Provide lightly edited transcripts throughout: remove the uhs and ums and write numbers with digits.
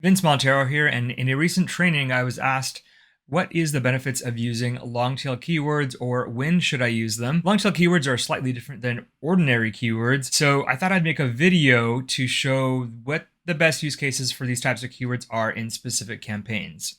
Vince Montero here, and in a recent training, I was asked, what is the benefits of using long-tail keywords, or when should I use them? Long-tail keywords are slightly different than ordinary keywords, so I thought I'd make a video to show what the best use cases for these types of keywords are in specific campaigns.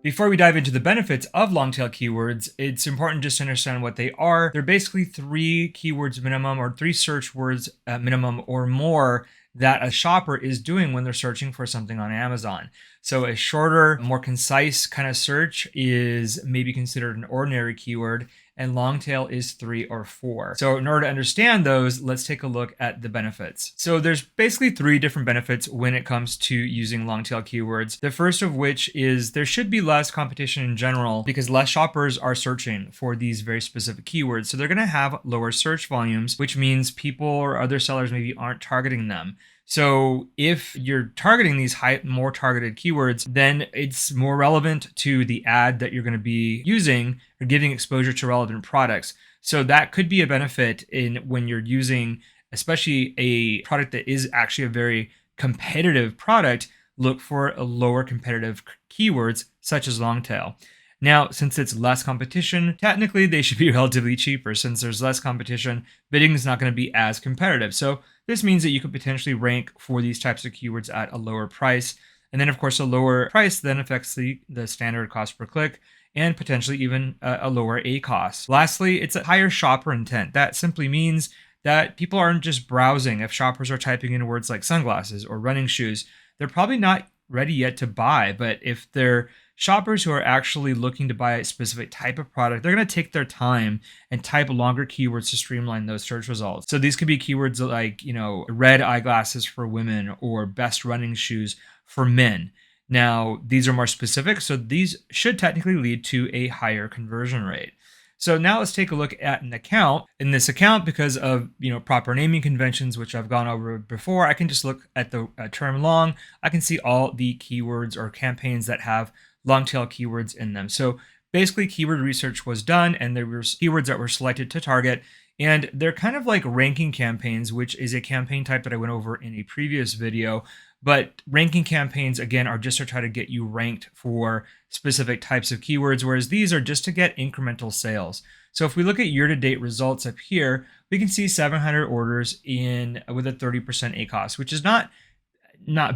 Before we dive into the benefits of long-tail keywords, it's important just to understand what they are. They're basically 3 keywords minimum, or 3 search words minimum or more, that a shopper is doing when they're searching for something on Amazon. So a shorter, more concise kind of search is maybe considered an ordinary keyword, and long tail is 3 or 4. So in order to understand those, let's take a look at the benefits. So there's basically 3 different benefits when it comes to using long tail keywords. The first of which is there should be less competition in general because less shoppers are searching for these very specific keywords. So they're going to have lower search volumes, which means people or other sellers maybe aren't targeting them. So if you're targeting these more targeted keywords, then it's more relevant to the ad that you're going to be using or giving exposure to relevant products. So that could be a benefit in when you're using, especially a product that is actually a very competitive product. Look for a lower competitive keywords such as long tail. Now, since it's less competition, technically they should be relatively cheaper. Since there's less competition, bidding is not going to be as competitive. So this means that you could potentially rank for these types of keywords at a lower price. And then, of course, a lower price then affects the standard cost per click and potentially even a lower ACoS. Lastly, it's a higher shopper intent. That simply means that people aren't just browsing. If shoppers are typing in words like sunglasses or running shoes, they're probably not ready yet to buy. But if they're shoppers who are actually looking to buy a specific type of product, they're going to take their time and type longer keywords to streamline those search results. So these could be keywords like, red eyeglasses for women or best running shoes for men. Now, these are more specific, so these should technically lead to a higher conversion rate. So now let's take a look at an account. In this account, because of proper naming conventions, which I've gone over before, I can just look at the term long. I can see all the keywords or campaigns that have long tail keywords in them. So basically keyword research was done and there were keywords that were selected to target, and they're kind of like ranking campaigns, which is a campaign type that I went over in a previous video. But ranking campaigns, again, are just to try to get you ranked for specific types of keywords, whereas these are just to get incremental sales. So if we look at year-to-date results up here, we can see 700 orders with a 30% ACoS, which is not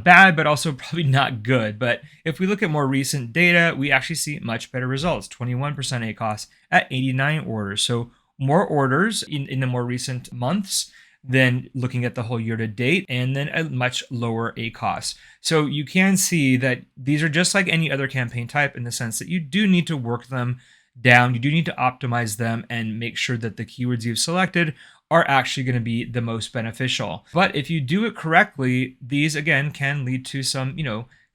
bad, but also probably not good. But if we look at more recent data, we actually see much better results, 21% ACoS at 89 orders. So more orders in the more recent months than looking at the whole year to date, and then a much lower ACoS. So you can see that these are just like any other campaign type in the sense that you do need to work them down. You do need to optimize them and make sure that the keywords you've selected are actually going to be the most beneficial. But if you do it correctly, these again can lead to some,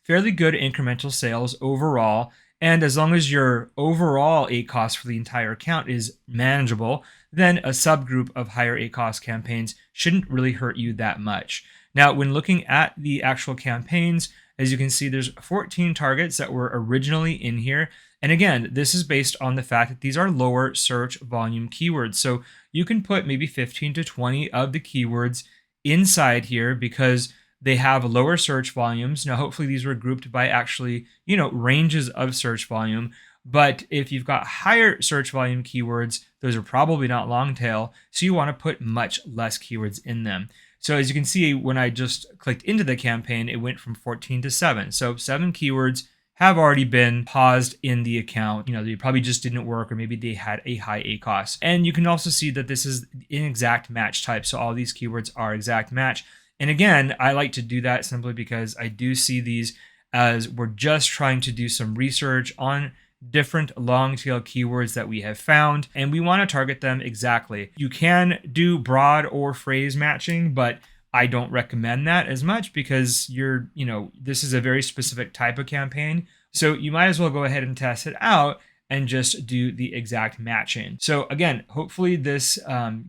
fairly good incremental sales overall. And as long as your overall ACoS for the entire account is manageable, then a subgroup of higher ACoS campaigns shouldn't really hurt you that much. Now, when looking at the actual campaigns, as you can see, there's 14 targets that were originally in here. And again, this is based on the fact that these are lower search volume keywords. So you can put maybe 15 to 20 of the keywords inside here because they have lower search volumes. Now, hopefully these were grouped by actually, ranges of search volume. But if you've got higher search volume keywords, those are probably not long tail. So you want to put much less keywords in them. So as you can see, when I just clicked into the campaign, it went from 14 to 7. So 7 keywords have already been paused in the account. They probably just didn't work, or maybe they had a high ACoS. And you can also see that this is an exact match type. So all these keywords are exact match. And again, I like to do that simply because I do see these as we're just trying to do some research on different long tail keywords that we have found, and we want to target them exactly. You can do broad or phrase matching, but I don't recommend that as much because this is a very specific type of campaign. So you might as well go ahead and test it out and just do the exact matching. So again, hopefully this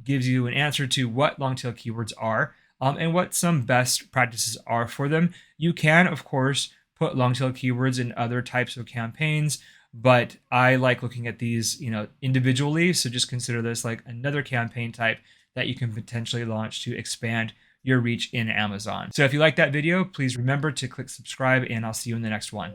gives you an answer to what long tail keywords are and what some best practices are for them. You can, of course, put long tail keywords in other types of campaigns, but I like looking at these, individually. So just consider this like another campaign type that you can potentially launch to expand your reach in Amazon. So if you like that video, please remember to click subscribe, and I'll see you in the next one.